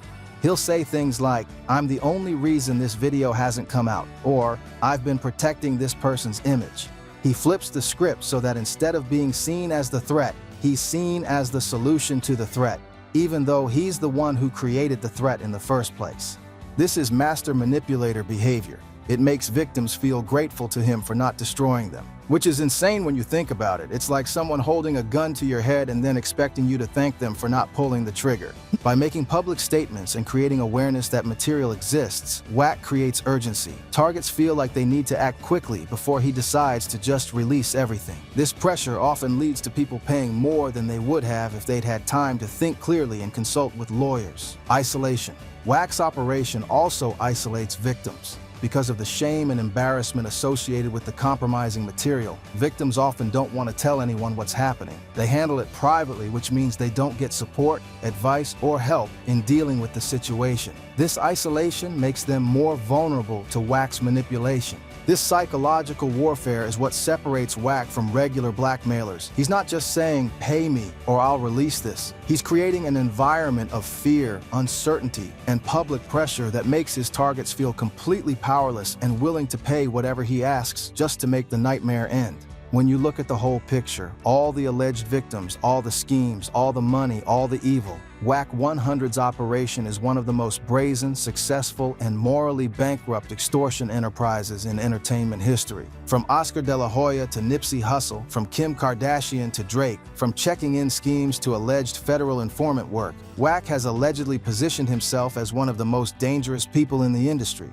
He'll say things like, "I'm the only reason this video hasn't come out," or "I've been protecting this person's image." He flips the script so that instead of being seen as the threat, he's seen as the solution to the threat, even though he's the one who created the threat in the first place. This is master manipulator behavior. It makes victims feel grateful to him for not destroying them, which is insane when you think about it. It's like someone holding a gun to your head and then expecting you to thank them for not pulling the trigger. By making public statements and creating awareness that material exists, Wack creates urgency. Targets feel like they need to act quickly before he decides to just release everything. This pressure often leads to people paying more than they would have if they'd had time to think clearly and consult with lawyers. Isolation. Wack's operation also isolates victims. Because of the shame and embarrassment associated with the compromising material, victims often don't want to tell anyone what's happening. They handle it privately, which means they don't get support, advice, or help in dealing with the situation. This isolation makes them more vulnerable to Wack's manipulation. This psychological warfare is what separates Wack from regular blackmailers. He's not just saying, "Pay me or I'll release this." He's creating an environment of fear, uncertainty, and public pressure that makes his targets feel completely powerless and willing to pay whatever he asks just to make the nightmare end. When you look at the whole picture, all the alleged victims, all the schemes, all the money, all the evil, Wack100's operation is one of the most brazen, successful, and morally bankrupt extortion enterprises in entertainment history. From Oscar de la Hoya to Nipsey Hustle, from Kim Kardashian to Drake, from checking-in schemes to alleged federal informant work, Wack has allegedly positioned himself as one of the most dangerous people in the industry.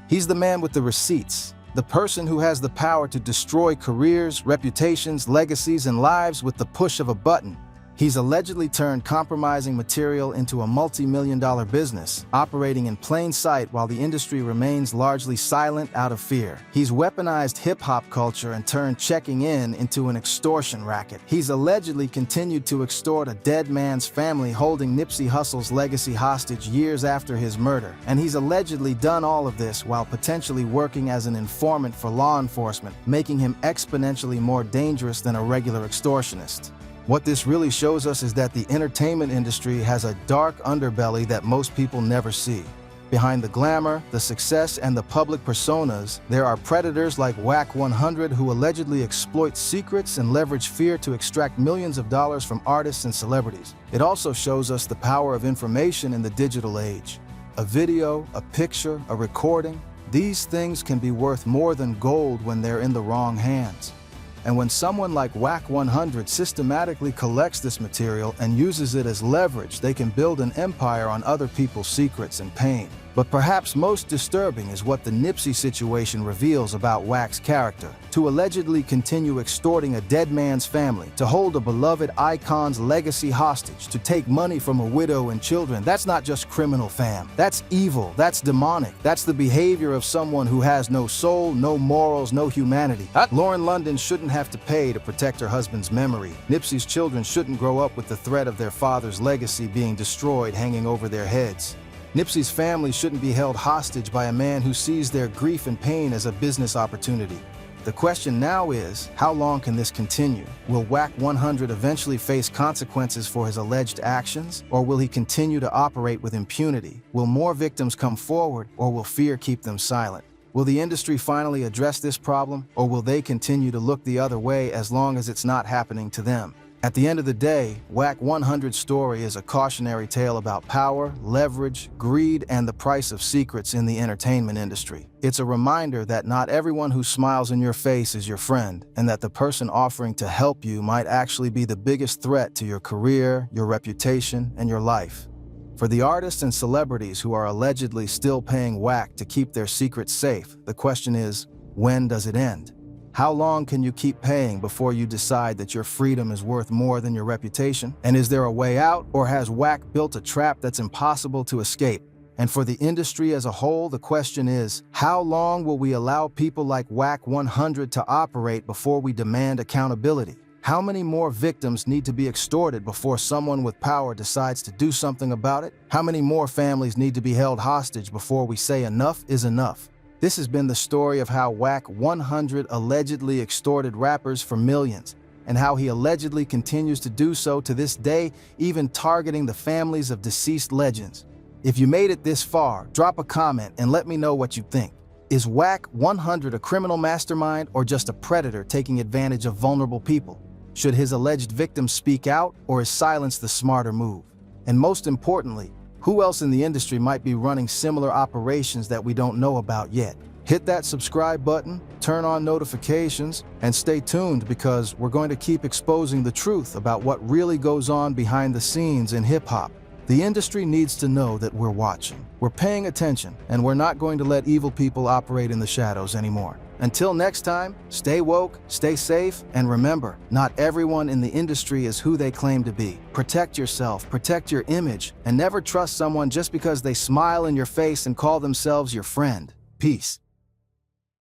He's the man with the receipts, the person who has the power to destroy careers, reputations, legacies, and lives with the push of a button. He's allegedly turned compromising material into a multi-million-dollar business, operating in plain sight while the industry remains largely silent out of fear. He's weaponized hip-hop culture and turned checking in into an extortion racket. He's allegedly continued to extort a dead man's family, holding Nipsey Hussle's legacy hostage years after his murder. And he's allegedly done all of this while potentially working as an informant for law enforcement, making him exponentially more dangerous than a regular extortionist. What this really shows us is that the entertainment industry has a dark underbelly that most people never see. Behind the glamour, the success, and the public personas, there are predators like Wack100 who allegedly exploit secrets and leverage fear to extract millions of dollars from artists and celebrities. It also shows us the power of information in the digital age. A video, a picture, a recording, these things can be worth more than gold when they're in the wrong hands. And when someone like Wack100 systematically collects this material and uses it as leverage, they can build an empire on other people's secrets and pain. But perhaps most disturbing is what the Nipsey situation reveals about Wack's character. To allegedly continue extorting a dead man's family, to hold a beloved icon's legacy hostage, to take money from a widow and children, that's not just criminal, fam. That's evil, that's demonic, that's the behavior of someone who has no soul, no morals, no humanity. Lauren London shouldn't have to pay to protect her husband's memory. Nipsey's children shouldn't grow up with the threat of their father's legacy being destroyed hanging over their heads. Nipsey's family shouldn't be held hostage by a man who sees their grief and pain as a business opportunity. The question now is, how long can this continue? Will Wack100 eventually face consequences for his alleged actions, or will he continue to operate with impunity? Will more victims come forward, or will fear keep them silent? Will the industry finally address this problem, or will they continue to look the other way as long as it's not happening to them? At the end of the day, Wack100's story is a cautionary tale about power, leverage, greed, and the price of secrets in the entertainment industry. It's a reminder that not everyone who smiles in your face is your friend, and that the person offering to help you might actually be the biggest threat to your career, your reputation, and your life. For the artists and celebrities who are allegedly still paying Wack to keep their secrets safe, the question is, when does it end? How long can you keep paying before you decide that your freedom is worth more than your reputation? And is there a way out, or has Wack built a trap that's impossible to escape? And for the industry as a whole, the question is, how long will we allow people like Wack100 to operate before we demand accountability? How many more victims need to be extorted before someone with power decides to do something about it? How many more families need to be held hostage before we say enough is enough? This has been the story of how Wack100 allegedly extorted rappers for millions, and how he allegedly continues to do so to this day, even targeting the families of deceased legends. If you made it this far, drop a comment and let me know what you think. Is Wack100 a criminal mastermind or just a predator taking advantage of vulnerable people? Should his alleged victims speak out, or is silence the smarter move? And most importantly, who else in the industry might be running similar operations that we don't know about yet? Hit that subscribe button, turn on notifications, and stay tuned, because we're going to keep exposing the truth about what really goes on behind the scenes in hip-hop. The industry needs to know that we're watching, we're paying attention, and we're not going to let evil people operate in the shadows anymore. Until next time, stay woke, stay safe, and remember, not everyone in the industry is who they claim to be. Protect yourself, protect your image, and never trust someone just because they smile in your face and call themselves your friend. Peace.